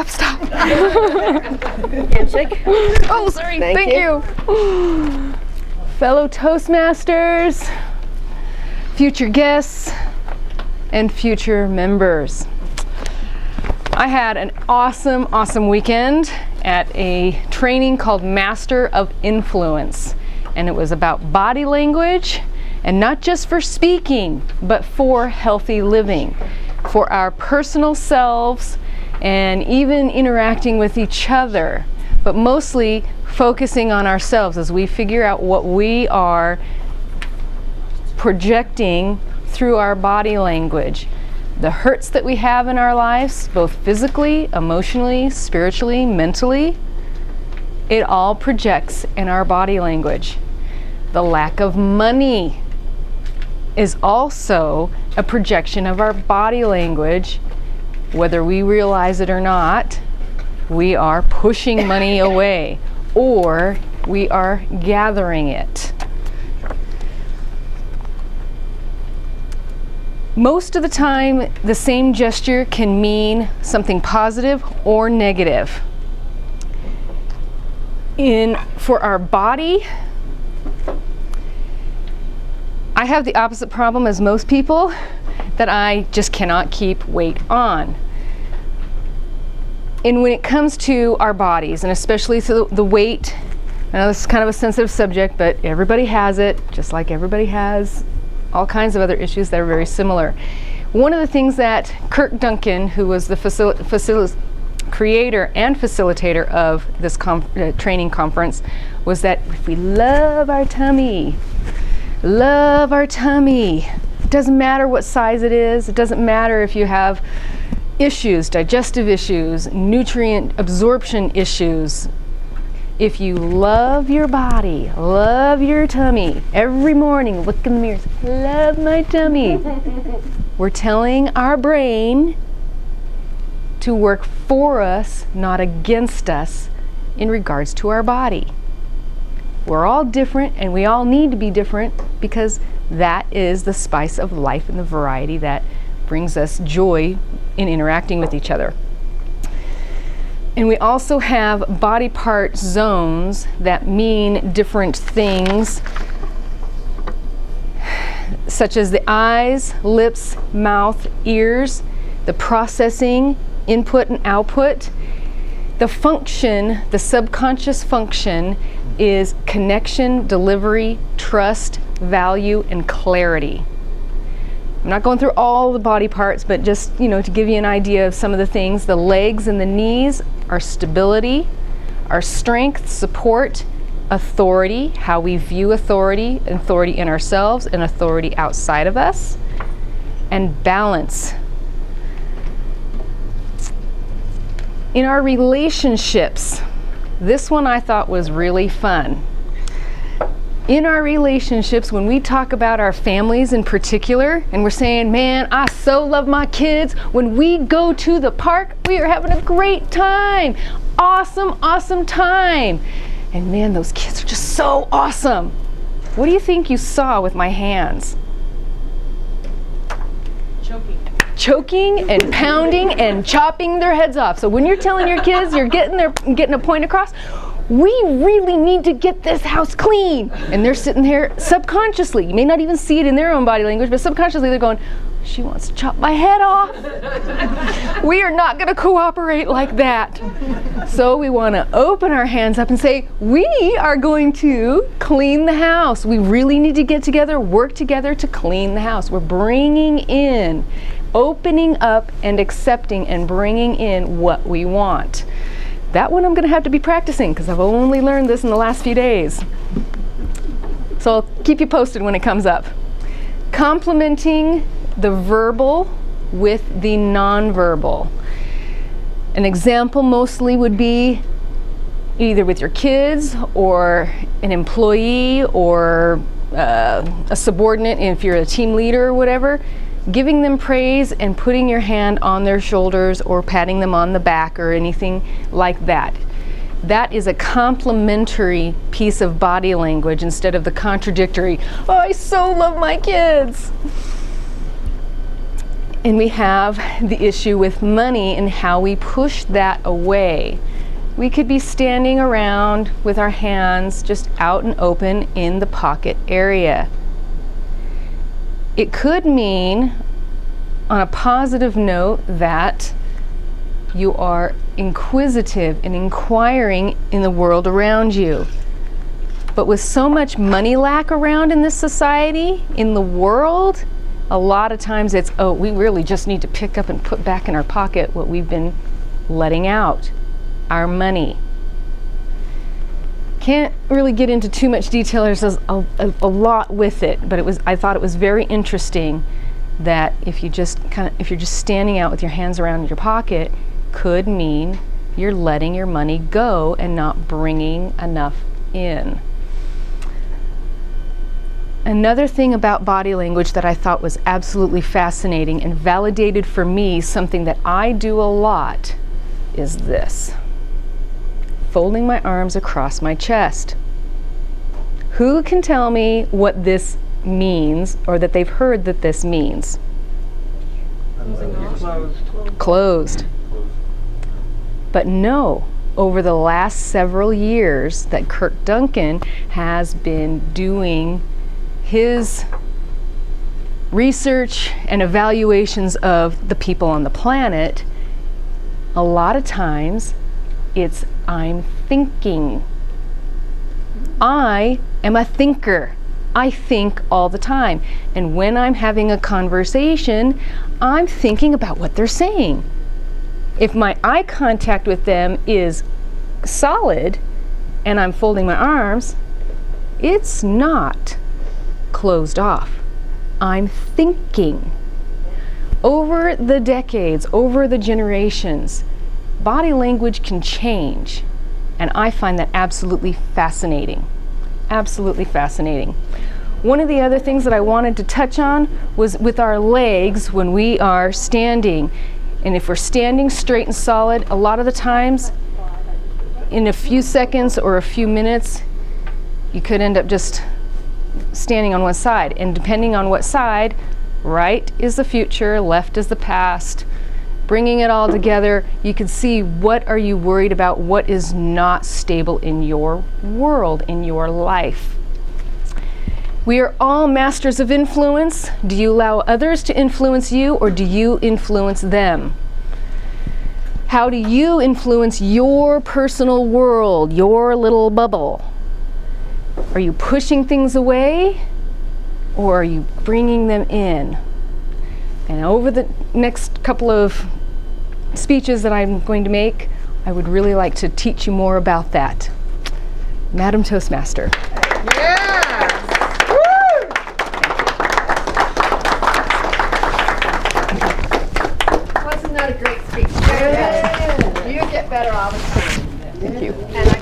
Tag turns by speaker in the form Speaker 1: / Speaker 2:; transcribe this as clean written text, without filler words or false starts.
Speaker 1: Stop.
Speaker 2: Handshake.
Speaker 1: Oh, sorry. Thank you. Fellow Toastmasters, future guests, and future members. I had an awesome weekend at a training called Master of Influence. And it was about body language, and not just for speaking, but for healthy living, for our personal selves, and even interacting with each other, but mostly focusing on ourselves as we figure out what we are projecting through our body language. The hurts that we have in our lives, both physically, emotionally, spiritually, mentally, it all projects in our body language. The lack of money is also a projection of our body language. Whether we realize it or not, we are pushing money away, or we are gathering it. Most of the time, the same gesture can mean something positive or negative. For our body, I have the opposite problem as most people, that I just cannot keep weight on. And when it comes to our bodies, and especially the weight, I know this is kind of a sensitive subject, but everybody has it, just like everybody has all kinds of other issues that are very similar. One of the things that Kirk Duncan, who was the creator and facilitator of this training conference, was that if we love our tummy, it doesn't matter what size it is. It doesn't matter if you have issues, digestive issues, nutrient absorption issues. If you love your body, love your tummy, every morning look in the mirror, love my tummy. We're telling our brain to work for us, not against us, in regards to our body. We're all different, and we all need to be different, because that is the spice of life and the variety that brings us joy in interacting with each other. And we also have body part zones that mean different things, such as the eyes, lips, mouth, ears, the processing, input and output. The function, the subconscious function, is connection, delivery, trust, value, and clarity. I'm not going through all the body parts, but just, to give you an idea of some of the things. The legs and the knees are stability, our strength, support, authority, how we view authority in ourselves and authority outside of us, and balance. In our relationships, this one I thought was really fun. In our relationships, when we talk about our families in particular, and we're saying, man, I so love my kids. When we go to the park, we are having a great time. Awesome time. And man, those kids are just so awesome. What do you think you saw with my hands? Choking and pounding and chopping their heads off. So when you're telling your kids you're getting a point across, we really need to get this house clean. And they're sitting there subconsciously. You may not even see it in their own body language, but subconsciously they're going, she wants to chop my head off. We are not going to cooperate like that. So we want to open our hands up and say, we are going to clean the house. We really need to get together, work together to clean the house. We're bringing in, opening up and accepting and bringing in what we want. That one I'm going to have to be practicing, because I've only learned this in the last few days. So I'll keep you posted when it comes up. Complementing the verbal with the nonverbal. An example mostly would be either with your kids or an employee or a subordinate, if you're a team leader or whatever. Giving them praise and putting your hand on their shoulders or patting them on the back or anything like that. That is a complimentary piece of body language instead of the contradictory, oh, I so love my kids. And we have the issue with money and how we push that away. We could be standing around with our hands just out and open in the pocket area. It could mean, on a positive note, that you are inquisitive and inquiring in the world around you. But with so much money lack around in this society, in the world, a lot of times it's, oh, we really just need to pick up and put back in our pocket what we've been letting out, our money. Can't really get into too much detail. There's a lot with it, but I thought it was very interesting that if you're just standing out with your hands around your pocket, could mean you're letting your money go and not bringing enough in. Another thing about body language that I thought was absolutely fascinating and validated for me something that I do a lot is this. Folding my arms across my chest. Who can tell me what this means, or that they've heard that this means? Closed. But no, over the last several years that Kirk Duncan has been doing his research and evaluations of the people on the planet, a lot of times it's I'm thinking. I am a thinker. I think all the time. And when I'm having a conversation, I'm thinking about what they're saying. If my eye contact with them is solid and I'm folding my arms, it's not closed off. I'm thinking. Over the decades, over the generations, body language can change, and I find that absolutely fascinating. Absolutely fascinating. One of the other things that I wanted to touch on was with our legs when we are standing. And if we're standing straight and solid, a lot of the times, in a few seconds or a few minutes, you could end up just standing on one side. And depending on what side, right is the future, left is the past. Bringing it all together, you can see what are you worried about, what is not stable in your world, in your life. We are all masters of influence. Do you allow others to influence you, or do you influence them? How do you influence your personal world, your little bubble? Are you pushing things away, or are you bringing them in? And over the next couple of speeches that I'm going to make, I would really like to teach you more about that. Madam Toastmaster.
Speaker 2: Yes! Woo! Wasn't that a great speech? You get better all the time.
Speaker 1: Thank you.
Speaker 2: And